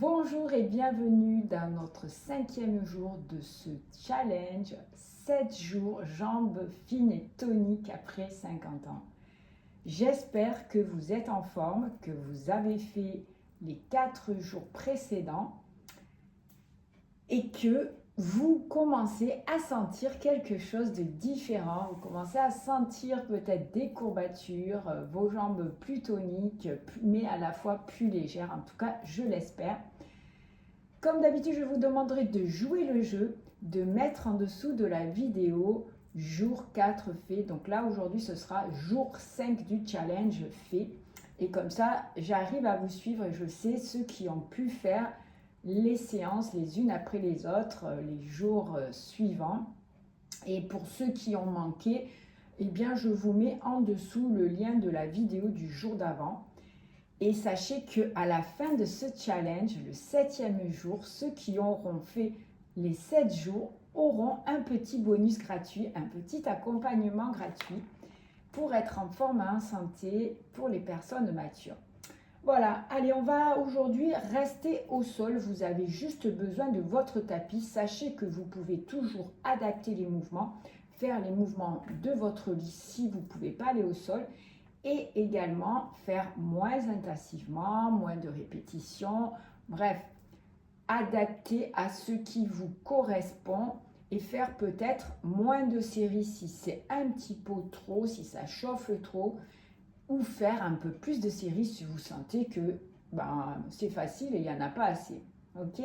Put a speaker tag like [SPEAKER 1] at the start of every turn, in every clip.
[SPEAKER 1] Bonjour et bienvenue dans notre 5e jour de ce challenge 7 jours jambes fines et toniques après 50 ans. J'espère que vous êtes en forme, que vous avez fait les 4 jours précédents et que vous commencez à sentir quelque chose de différent. Vous commencez à sentir peut-être des courbatures, vos jambes plus toniques, mais à la fois plus légères. En tout cas, je l'espère. Comme d'habitude, je vous demanderai de jouer le jeu, de mettre en dessous de la vidéo jour 4 fait. Donc là, aujourd'hui, ce sera jour 5 du challenge fait. Et comme ça, j'arrive à vous suivre et je sais ceux qui ont pu faire les séances les unes après les autres, les jours suivants. Et pour ceux qui ont manqué, eh bien, je vous mets en dessous le lien de la vidéo du jour d'avant. Et sachez qu'à la fin de ce challenge, le 7e jour, ceux qui auront fait les 7 jours auront un petit bonus gratuit, un petit accompagnement gratuit pour être en forme et en santé pour les personnes matures. Voilà, allez, on va aujourd'hui rester au sol. Vous avez juste besoin de votre tapis. Sachez que vous pouvez toujours adapter les mouvements, faire les mouvements de votre lit si vous ne pouvez pas aller au sol. Et également faire moins intensivement, moins de répétitions. Bref, adapter à ce qui vous correspond et faire peut-être moins de séries si c'est un petit peu trop, si ça chauffe trop, ou faire un peu plus de séries si vous sentez que c'est facile et il n'y en a pas assez. Ok ?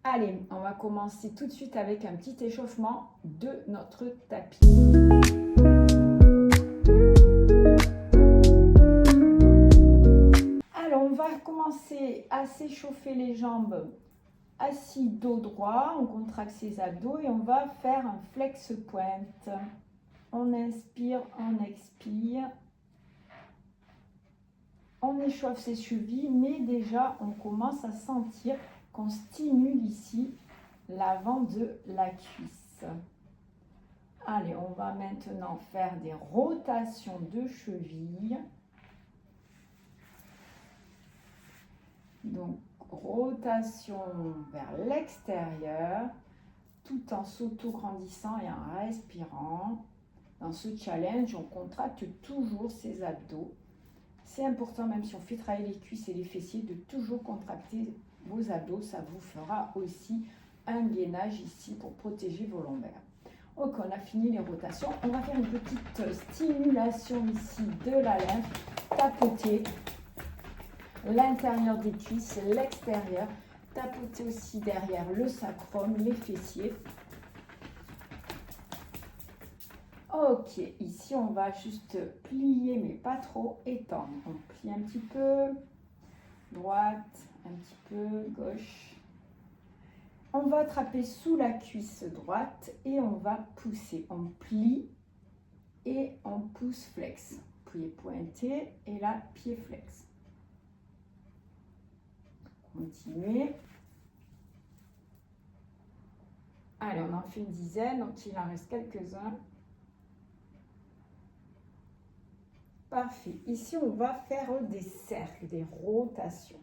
[SPEAKER 1] Allez, on va commencer tout de suite avec un petit échauffement de notre tapis. Alors, on va commencer à s'échauffer les jambes assis dos droit. On contracte ses abdos et on va faire un flex pointe. On inspire, on expire. On échauffe ses chevilles, mais déjà, on commence à sentir qu'on stimule ici l'avant de la cuisse. Allez, on va maintenant faire des rotations de chevilles. Donc, rotation vers l'extérieur, tout en s'auto-grandissant et en respirant. Dans ce challenge, on contracte toujours ses abdos. C'est important, même si on fait travailler les cuisses et les fessiers, de toujours contracter vos abdos. Ça vous fera aussi un gainage ici pour protéger vos lombaires. Ok, on a fini les rotations. On va faire une petite stimulation ici de la lymphe. Tapoter l'intérieur des cuisses, l'extérieur. Tapoter aussi derrière le sacrum, les fessiers. Ok, ici on va juste plier, mais pas trop étendre. On plie un petit peu, droite, un petit peu, gauche. On va attraper sous la cuisse droite et on va pousser. On plie et on pousse flex. Plié pointé et là, pied flex. Continuez. Allez, on en fait une dizaine, donc il en reste quelques-uns. Parfait. Ici, on va faire des cercles, des rotations.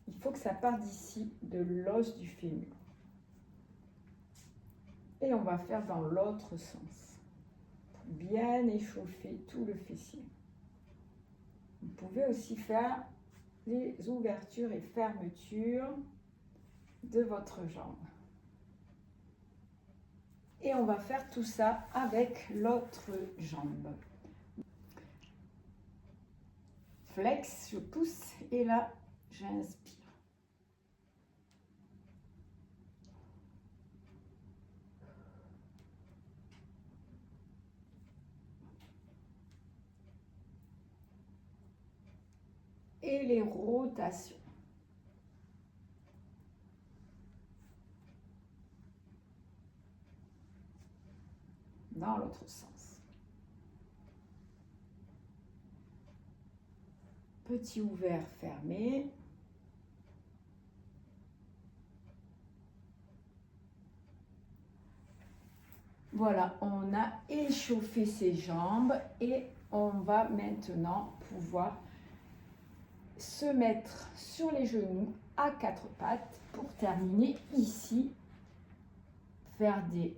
[SPEAKER 1] Il faut que ça parte d'ici, de l'os du fémur. Et on va faire dans l'autre sens. Pour bien échauffer tout le fessier. Vous pouvez aussi faire les ouvertures et fermetures de votre jambe. Et on va faire tout ça avec l'autre jambe. Flex, je pousse et là, j'inspire. Et les rotations. Dans l'autre sens. Petit ouvert, fermé. Voilà, on a échauffé ses jambes et on va maintenant pouvoir se mettre sur les genoux à quatre pattes pour terminer ici. Faire des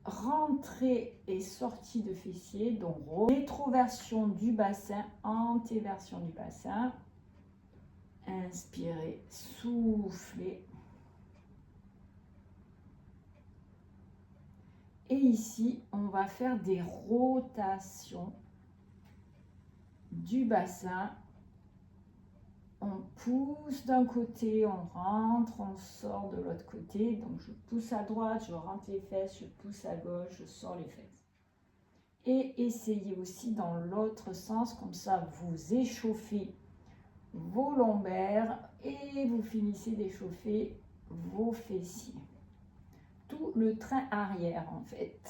[SPEAKER 1] rentrées et sorties de fessiers, donc rétroversion du bassin, antéversion du bassin. Inspirez, soufflez. Et ici, on va faire des rotations du bassin. On pousse d'un côté, on rentre, on sort de l'autre côté. Donc, je pousse à droite, je rentre les fesses, je pousse à gauche, je sors les fesses. Et essayez aussi dans l'autre sens, comme ça, vous échauffez vos lombaires et vous finissez d'échauffer vos fessiers. Tout le train arrière en fait.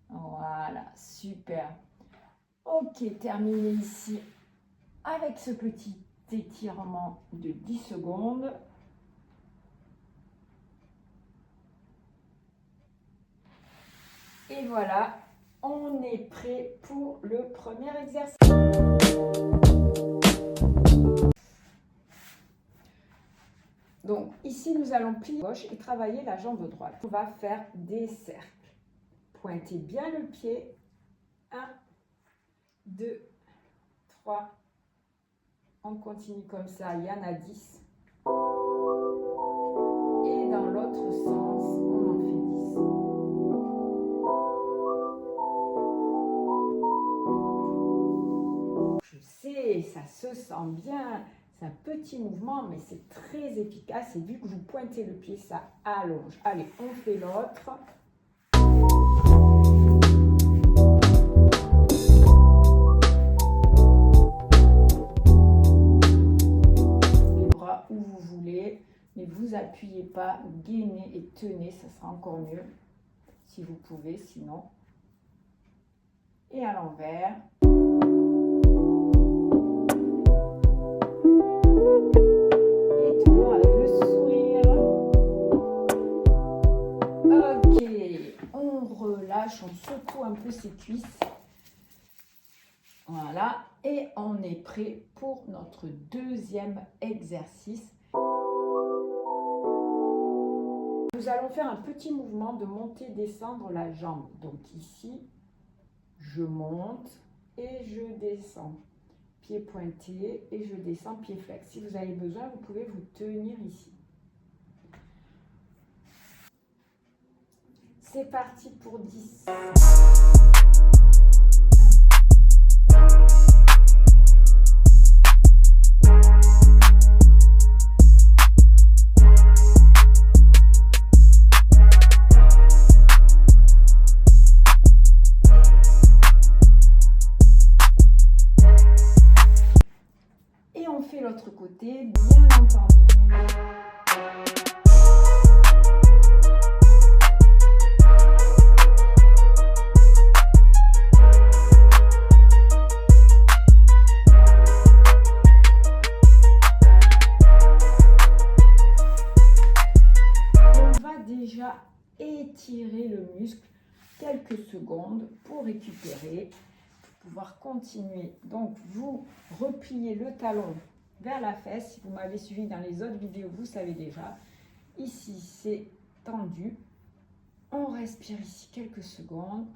[SPEAKER 1] Voilà, super. Ok, terminé ici avec ce petit étirement de 10 secondes. Et voilà, on est prêt pour le premier exercice. Donc ici, nous allons plier la gauche et travailler la jambe droite. On va faire des cercles. Pointez bien le pied. 1, 2, 3. On continue comme ça, il y en a 10. Et dans l'autre sens, on en fait 10. Je sais, ça se sent bien. C'est un petit mouvement, mais c'est très efficace. Et vu que vous pointez le pied, ça allonge. Allez, on fait l'autre. Les bras où vous voulez, mais vous appuyez pas, gainez et tenez, ça sera encore mieux si vous pouvez, sinon. Et à l'envers. On secoue un peu ses cuisses. Voilà, et on est prêt pour notre deuxième exercice. Nous allons faire un petit mouvement de monter, descendre la jambe. Donc ici, je monte et je descends. Pied pointé et je descends, pied flex. Si vous avez besoin, vous pouvez vous tenir ici. C'est parti pour 10. Et on fait l'autre côté, bien entendu. Étirer le muscle quelques secondes pour récupérer, pour pouvoir continuer. Donc vous repliez le talon vers la fesse. Si vous m'avez suivi dans les autres vidéos, vous savez déjà. Ici c'est tendu. On respire ici quelques secondes.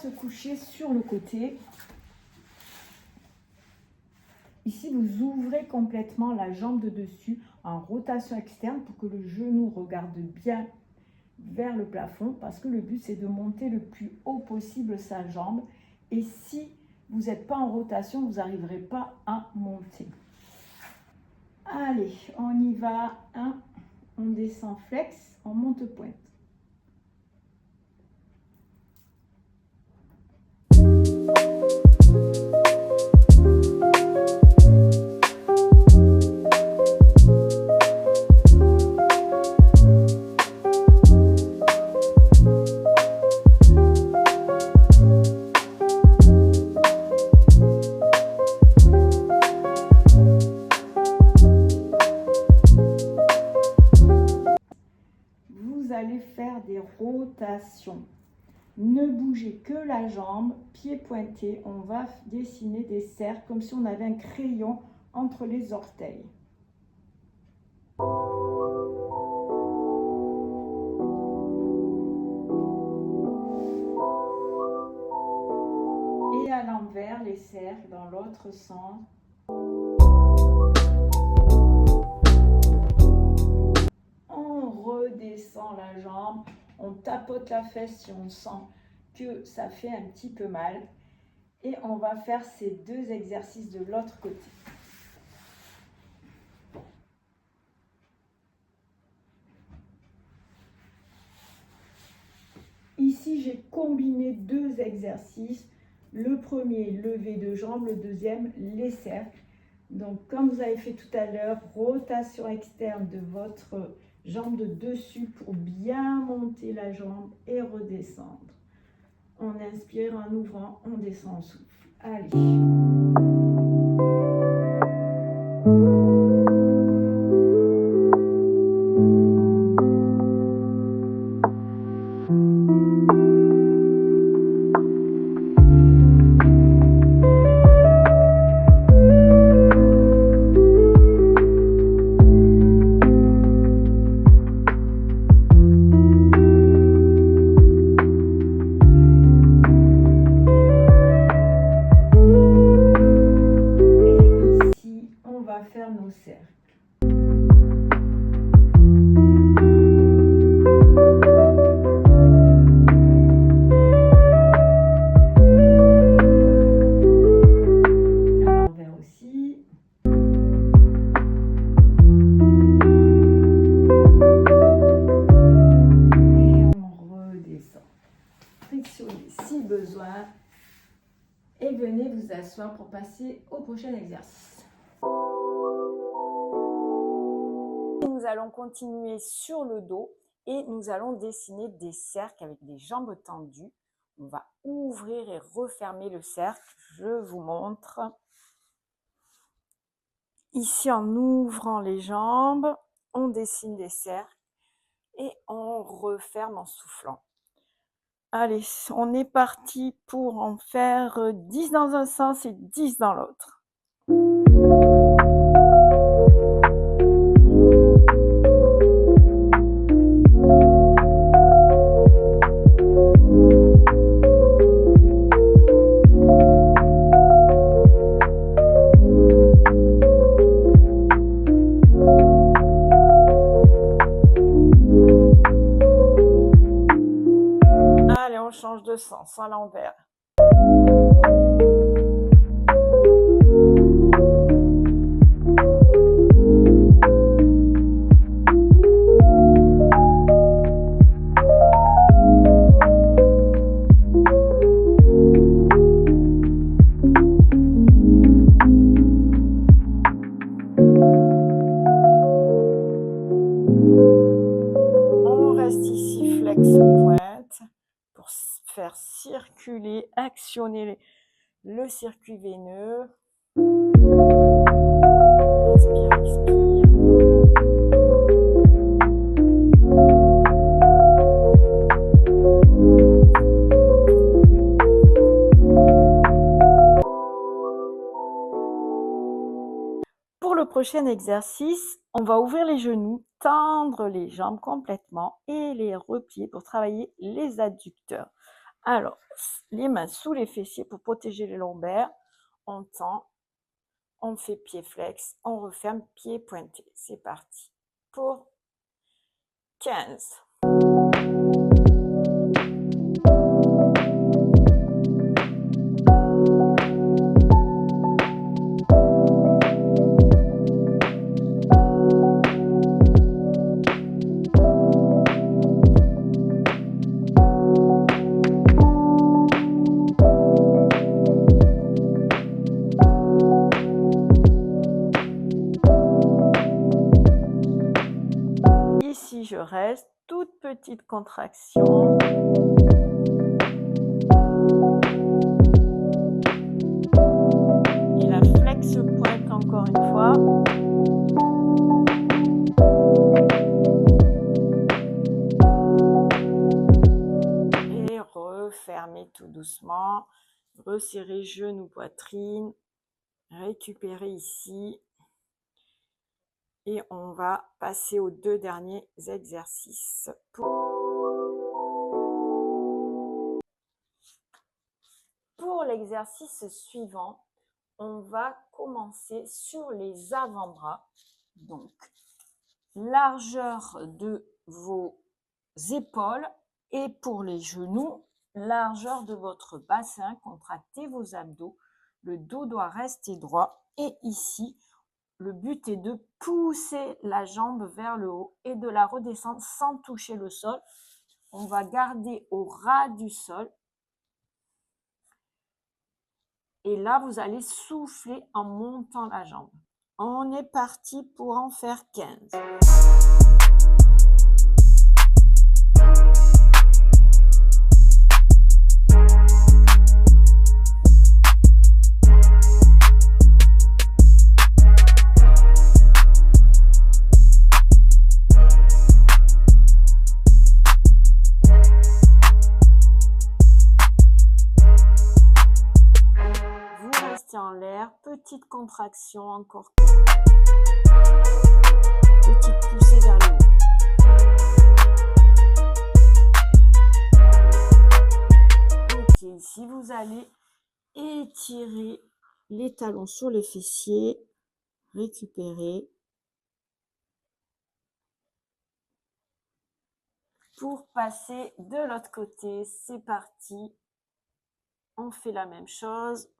[SPEAKER 1] Se coucher sur le côté. Ici, vous ouvrez complètement la jambe de dessus en rotation externe pour que le genou regarde bien vers le plafond, parce que le but, c'est de monter le plus haut possible sa jambe. Et si vous n'êtes pas en rotation, vous n'arriverez pas à monter. Allez, on y va. 1, on descend flex, on monte pointe. faire des rotations. Ne bougez que la jambe, pied pointé. On va dessiner des cercles comme si on avait un crayon entre les orteils. Et à l'envers, les cercles dans l'autre sens. On redescend la jambe. On tapote la fesse si on sent que ça fait un petit peu mal. Et on va faire ces deux exercices de l'autre côté. Ici, j'ai combiné deux exercices. Le premier, lever de jambes. Le deuxième, les cercles. Donc, comme vous avez fait tout à l'heure, rotation externe de votre jambe de dessus pour bien monter la jambe et redescendre. On inspire en ouvrant, on descend en souffle. Allez. Faire nos cercles. À l'envers aussi. Et on redescend. Frictionnez si besoin. Et venez vous asseoir pour passer au prochain exercice. Nous allons continuer sur le dos et nous allons dessiner des cercles avec les jambes tendues. On va ouvrir et refermer le cercle. Je vous montre. Ici, en ouvrant les jambes, on dessine des cercles et on referme en soufflant. Allez, on est parti pour en faire 10 dans un sens et 10 dans l'autre. Allez, on change de sens à l'envers. Faire circuler, actionner le circuit veineux. Inspire, expire. Pour le prochain exercice, on va ouvrir les genoux, tendre les jambes complètement et les replier pour travailler les adducteurs. Alors, les mains sous les fessiers pour protéger les lombaires. On tend, on fait pied flex, on referme pied pointé. C'est parti pour 15. Ici, je reste, toute petite contraction. Et la flex pointe encore une fois. doucement. Resserrez genoux, poitrine. Récupérez ici. Et on va passer aux 2 derniers exercices. Pour l'exercice suivant, on va commencer sur les avant-bras. Donc, largeur de vos épaules et pour les genoux, largeur de votre bassin. Contractez vos abdos. Le dos doit rester droit. Et ici, le but est de pousser la jambe vers le haut et de la redescendre sans toucher le sol. On va garder au ras du sol. Et là, vous allez souffler en montant la jambe. On est parti pour en faire 15. En l'air, petite contraction, encore 15. Petite poussée vers le haut. Ok, ici vous allez étirer les talons sur les fessiers, récupérer. Pour passer de l'autre côté, c'est parti. On fait la même chose.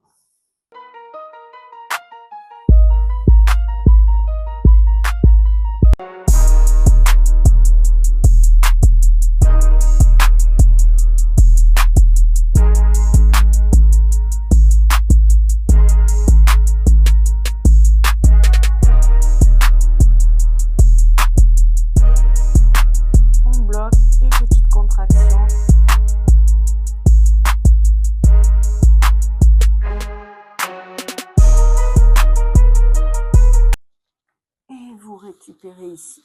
[SPEAKER 1] Récupérer ici.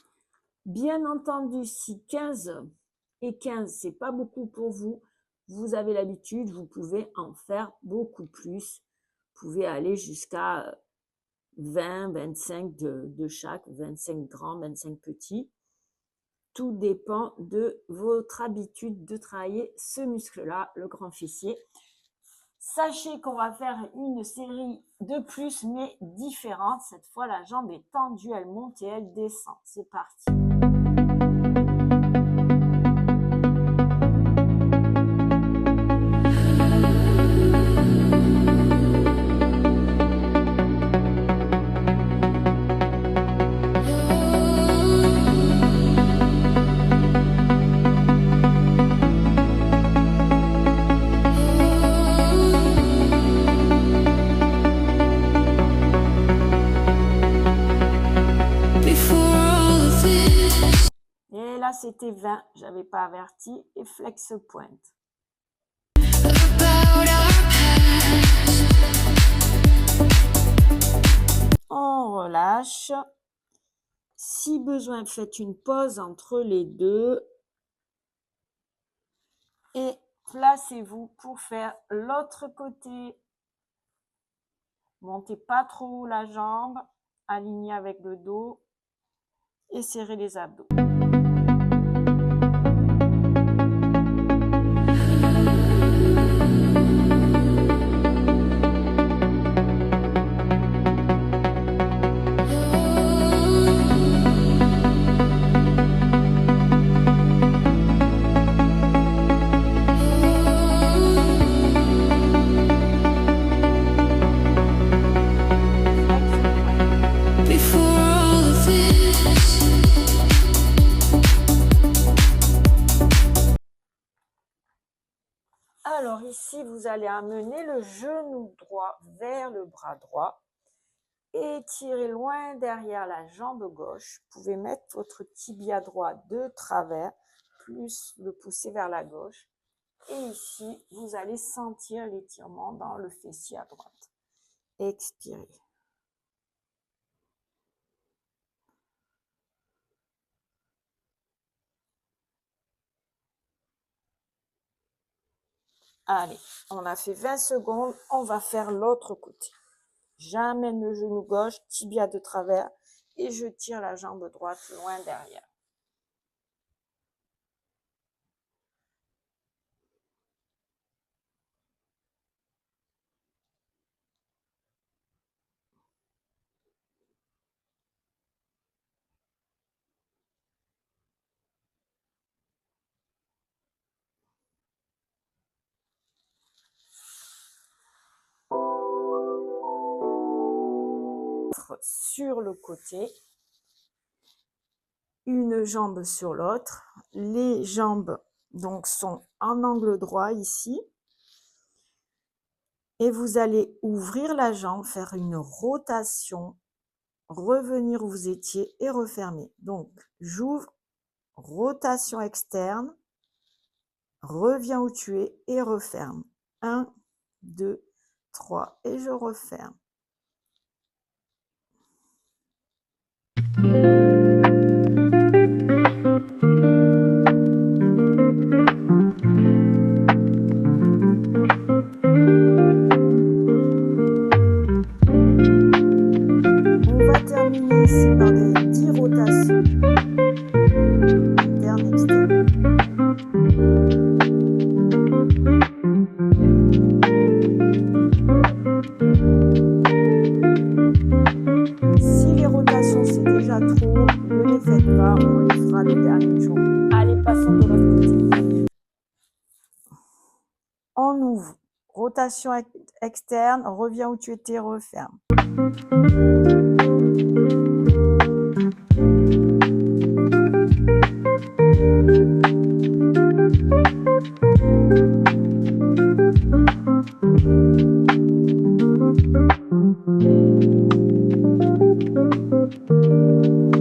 [SPEAKER 1] Bien entendu, si 15 et 15, c'est pas beaucoup pour vous, vous avez l'habitude, vous pouvez en faire beaucoup plus. Vous pouvez aller jusqu'à 20, 25 de chaque, 25 grands, 25 petits. Tout dépend de votre habitude de travailler ce muscle-là, le grand fessier. Sachez qu'on va faire une série de plus, mais différente. Cette fois, la jambe est tendue, elle monte et elle descend. C'est parti. C'était 20, j'avais pas averti, et flex pointe. On relâche. Si besoin, faites une pause entre les deux. Et placez-vous pour faire l'autre côté. Montez pas trop haut la jambe, alignez avec le dos et serrez les abdos. Alors ici, vous allez amener le genou droit vers le bras droit. Étirez loin derrière la jambe gauche. Vous pouvez mettre votre tibia droit de travers, plus le pousser vers la gauche. Et ici, vous allez sentir l'étirement dans le fessier à droite. Expirez.
[SPEAKER 2] Allez, on a fait 20 secondes, on va faire l'autre côté. J'amène le genou gauche, tibia de travers et je tire la jambe droite loin derrière. Sur le côté, une jambe sur l'autre, les jambes donc sont en angle droit ici et vous allez ouvrir la jambe, faire une rotation, revenir où vous étiez et refermer. Donc j'ouvre, rotation externe, reviens où tu es et referme. 1, 2, 3 et je referme. On va terminer ici par les 10 rotations. Interne, externe. Si les rotations c'est déjà trop, ne les faites pas, on les fera le dernier jour. Allez, passons de l'autre côté. On ouvre, rotation externe, reviens où tu étais, referme.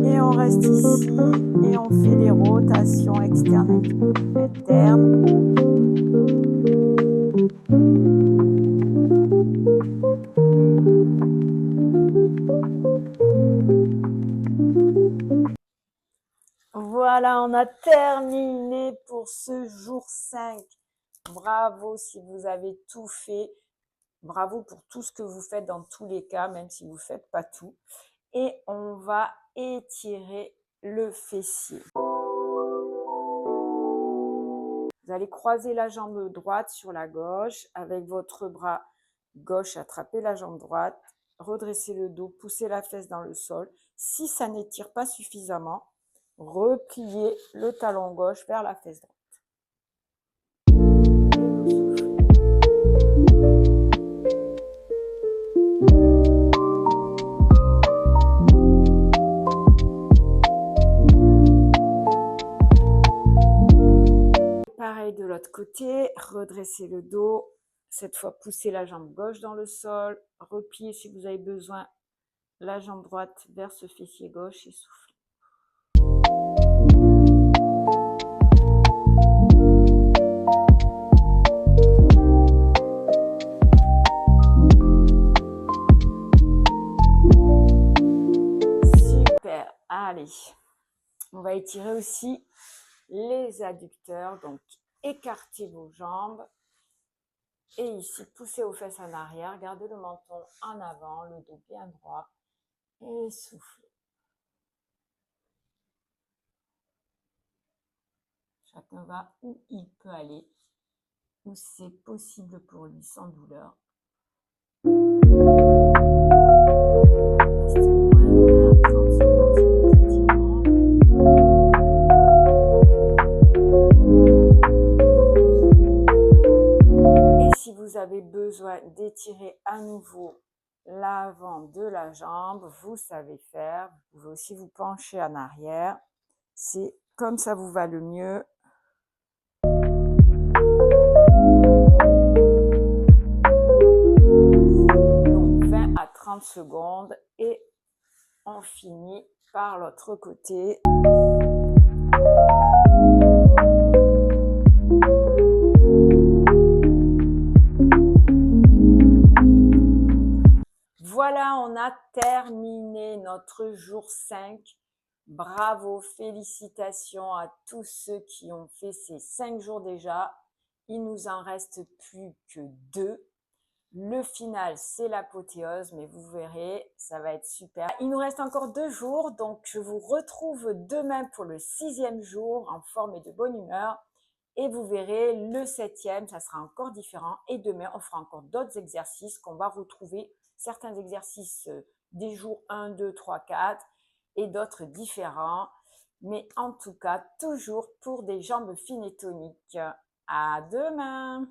[SPEAKER 2] Et on reste ici et on fait les rotations externes et internes. Voilà, on a terminé pour ce jour 5. Bravo si vous avez tout fait. Bravo pour tout ce que vous faites dans tous les cas, même si vous ne faites pas tout. Et on va étirer le fessier. Vous allez croiser la jambe droite sur la gauche. Avec votre bras gauche, attrapez la jambe droite. Redressez le dos, poussez la fesse dans le sol. Si ça n'étire pas suffisamment, repliez le talon gauche vers la fesse droite. Pareil de l'autre côté, redressez le dos. Cette fois, poussez la jambe gauche dans le sol. Repliez si vous avez besoin la jambe droite vers ce fessier gauche et soufflez. Super, allez. On va étirer aussi les adducteurs, donc écartez vos jambes. Et ici, poussez aux fesses en arrière, gardez le menton en avant, le dos bien droit et soufflez. Chacun va où il peut aller, où c'est possible pour lui sans douleur. Et si vous avez besoin d'étirer à nouveau l'avant de la jambe, vous savez faire. Vous pouvez aussi vous pencher en arrière. C'est comme ça vous va le mieux. Donc 20 à 30 secondes et on finit par l'autre côté. Voilà, on a terminé notre jour 5. Bravo, félicitations à tous ceux qui ont fait ces 5 jours déjà. Il nous en reste plus que 2. Le final, c'est l'apothéose, mais vous verrez, ça va être super. Il nous reste encore 2 jours, donc je vous retrouve demain pour le 6e jour en forme et de bonne humeur. Et vous verrez, le 7e, ça sera encore différent. Et demain, on fera encore d'autres exercices qu'on va retrouver. Certains exercices des jours 1, 2, 3, 4 et d'autres différents. Mais en tout cas, toujours pour des jambes fines et toniques. À demain!